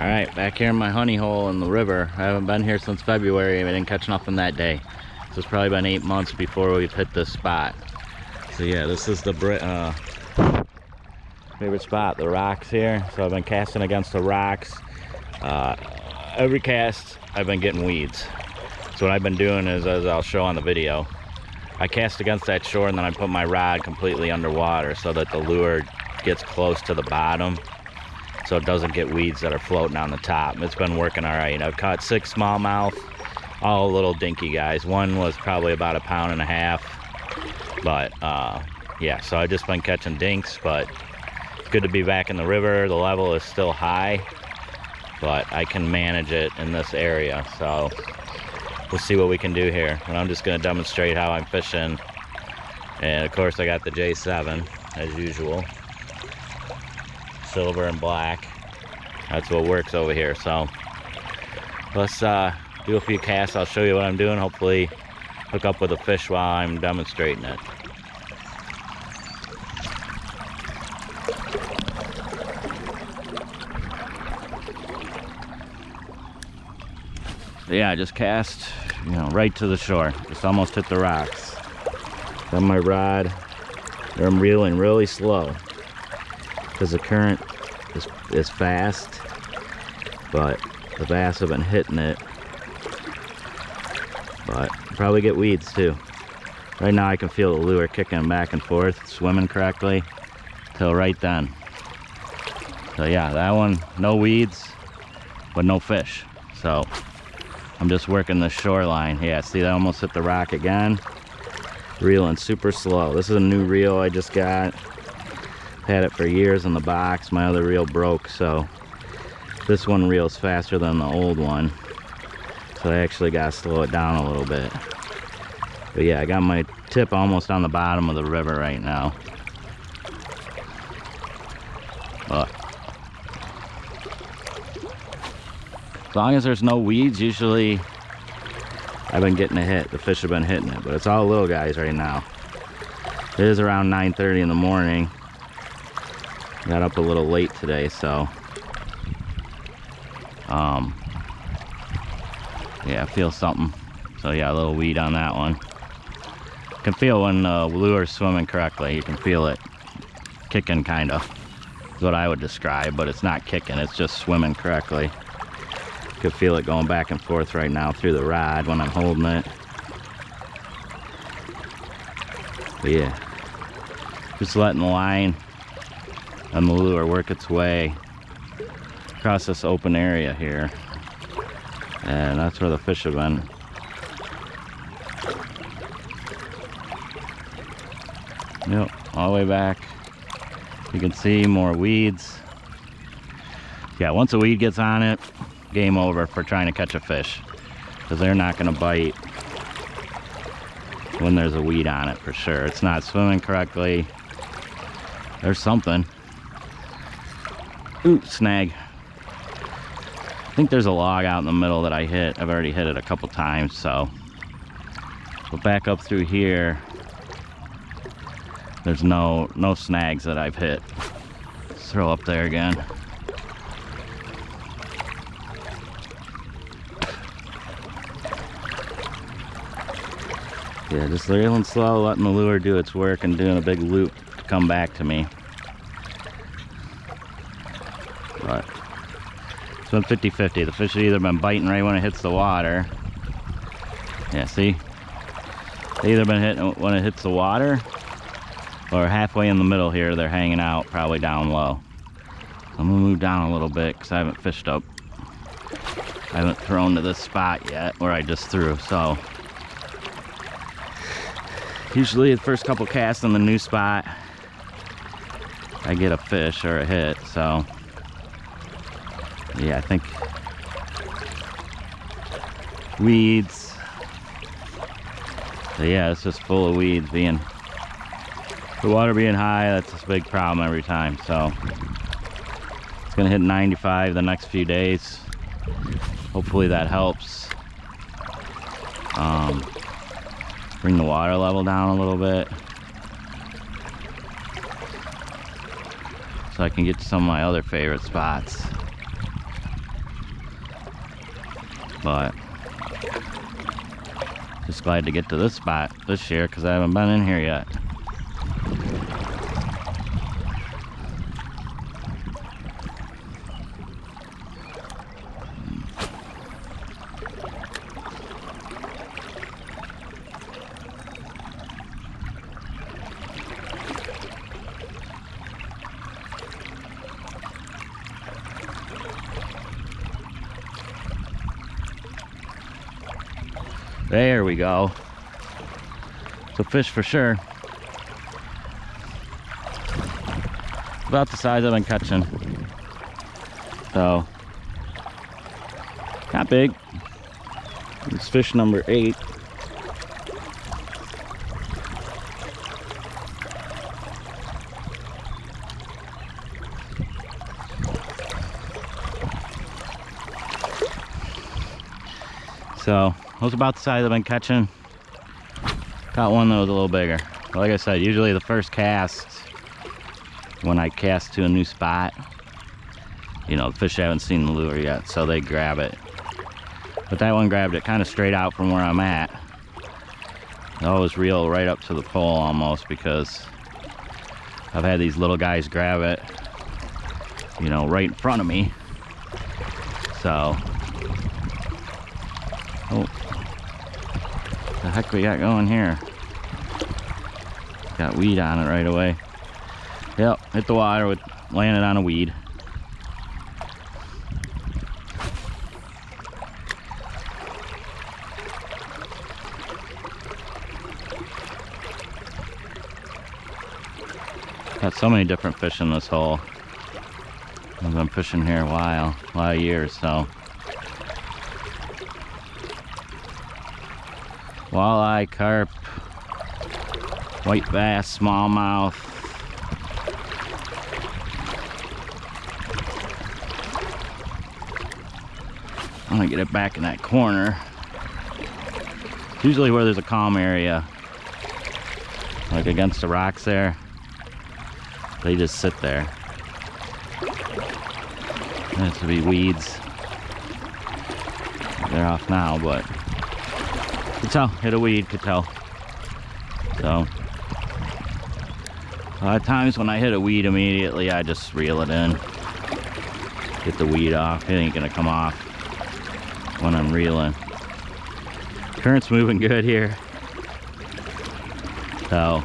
Alright, back here in my honey hole in the river. I haven't been here since February. I didn't catch nothing that day. So it's probably been 8 months before we've hit this spot. So yeah, this is the favorite spot, the rocks here. So I've been casting against the rocks. Every cast I've been getting weeds. So what I've been doing is, as I'll show on the video, I cast against that shore and then I put my rod completely underwater so that the lure gets close to the bottom, so it doesn't get weeds that are floating on the top. It's been working all right. I've caught 6 smallmouth, all little dinky guys. One was probably about 1.5 pounds, but yeah, so I've just been catching dinks. But it's good to be back in the river. The level is still high, but I can manage it in this area, so we'll see what we can do here. And I'm just going to demonstrate how I'm fishing. And of course I got the J7 as usual, silver and black. That's what works over here. So let's do a few casts. I'll show you what I'm doing. Hopefully hook up with a fish while I'm demonstrating it. Yeah, I just cast, right to the shore. Just almost hit the rocks. Got my rod. I'm reeling really slow because the current is fast, but the bass have been hitting it. But probably get weeds too. Right now I can feel the lure kicking back and forth, swimming correctly, till right then. So yeah, that one, no weeds, but no fish. So I'm just working the shoreline. Yeah, see, that almost hit the rock again. Reeling super slow. This is a new reel I just got. Had it for years in the box. My other reel broke, so this one reels faster than the old one. So I actually got to slow it down a little bit. But yeah, I got my tip almost on the bottom of the river right now. But as long as there's no weeds, usually I've been getting a hit. The fish have been hitting it, but it's all little guys right now. It is around 9:30 in the morning. Got up a little late today, so yeah, I feel something. So yeah, a little weed on that one. You can feel when the lure's swimming correctly. You can feel it kicking, kind of. Is what I would describe, but it's not kicking. It's just swimming correctly. You can feel it going back and forth right now through the rod when I'm holding it. But yeah, just letting the line and the lure work its way across this open area here, and that's where the fish have been. Yep, all the way back. You can see more weeds. Yeah, once a weed gets on it, game over for trying to catch a fish, because they're not going to bite when there's a weed on it for sure. It's not swimming correctly. There's something. Ooh, snag. I think there's a log out in the middle that I hit. I've already hit it a couple times, so we'll back up through here. There's no snags that I've hit. Let's throw up there again. Yeah, just reeling slow, letting the lure do its work and doing a big loop to come back to me. But it's been 50-50. The fish have either been biting right when it hits the water. Yeah, see? They either been hitting when it hits the water, or halfway in the middle here, they're hanging out, probably down low. I'm gonna move down a little bit because I haven't fished up. I haven't thrown to this spot yet where I just threw, so usually the first couple casts on the new spot, I get a fish or a hit, so yeah, I think weeds. So yeah, it's just full of weeds. The water being high, that's a big problem every time. So it's gonna hit 95 the next few days. Hopefully that helps bring the water level down a little bit, so I can get to some of my other favorite spots. But just glad to get to this spot this year because I haven't been in here yet. There we go. It's a fish for sure. About the size I've been catching. So, not big. It's fish number 8. So, it was about the size I've been catching. Caught one that was a little bigger. But like I said, usually the first cast, when I cast to a new spot, you know, the fish haven't seen the lure yet, so they grab it. But that one grabbed it kind of straight out from where I'm at. I always reel right up to the pole almost, because I've had these little guys grab it, you know, right in front of me. So, oh, the heck we got going here? Got weed on it right away. Yep, hit the water with, landed on a weed. Got so many different fish in this hole. I've been fishing here a while, a lot of years, so. Walleye, carp, white bass, smallmouth. I'm gonna get it back in that corner. It's usually where there's a calm area, like against the rocks there. They just sit there. Has to be weeds. They're off now, but could tell, hit a weed, could tell. So a lot of times when I hit a weed immediately, I just reel it in, get the weed off. It ain't gonna come off when I'm reeling. Current's moving good here, so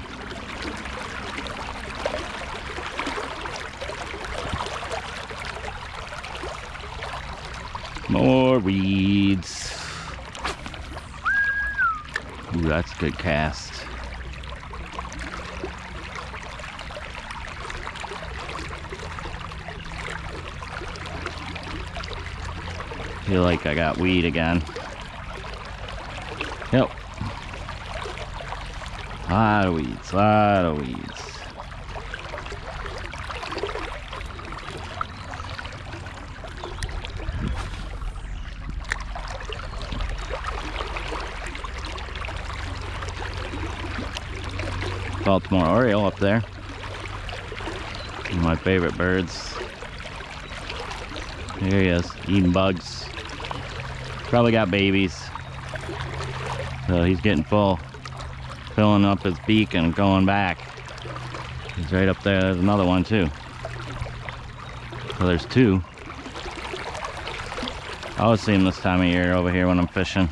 more weeds. Ooh, that's a good cast. Feel like I got weed again. Yep. Lot of weeds, lot of weeds. Baltimore Oriole up there. One of my favorite birds. There he is, eating bugs. Probably got babies. So he's getting full. Filling up his beak and going back. He's right up there. There's another one too. So there's 2. I always see him this time of year over here when I'm fishing.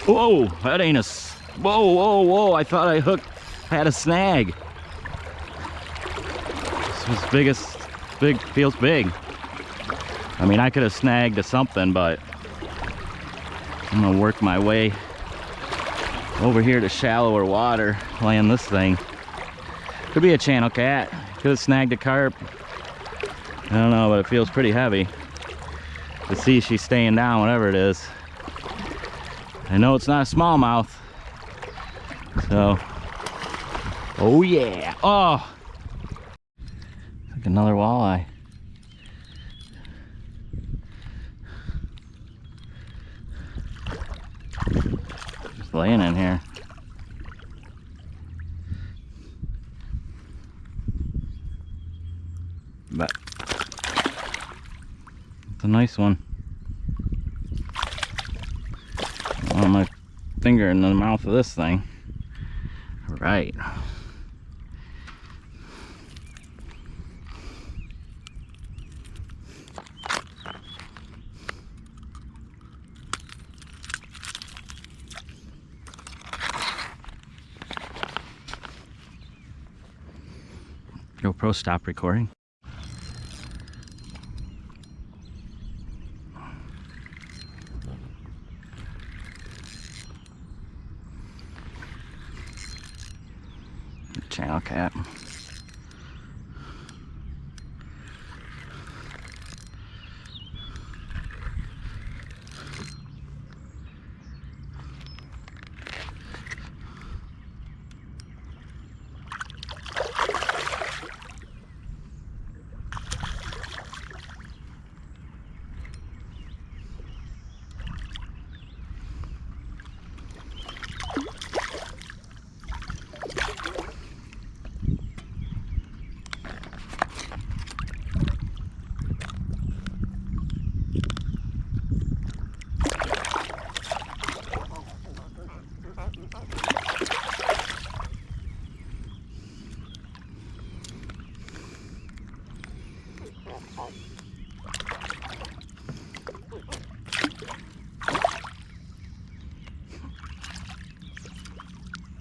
Whoa, that ain't a, whoa, whoa, whoa, I thought I had a snag. This was big, feels big. I mean, I could have snagged something, but I'm gonna work my way over here to shallower water, land this thing. Could be a channel cat, could have snagged a carp. I don't know, but it feels pretty heavy. To see she's staying down, whatever it is. I know it's not a smallmouth, so, oh yeah, oh, like another walleye. laying in here. But it's a nice one. I want my finger in the mouth of this thing. Right. GoPro, stop recording. Channel cat.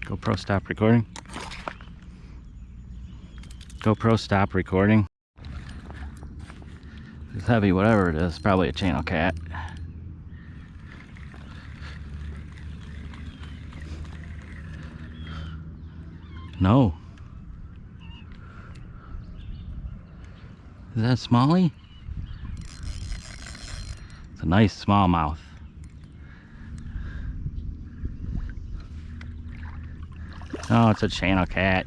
GoPro, stop recording. GoPro, stop recording. It's heavy, whatever it is. Probably a channel cat. No. Is that Smalley? It's a nice smallmouth. Oh, it's a channel cat.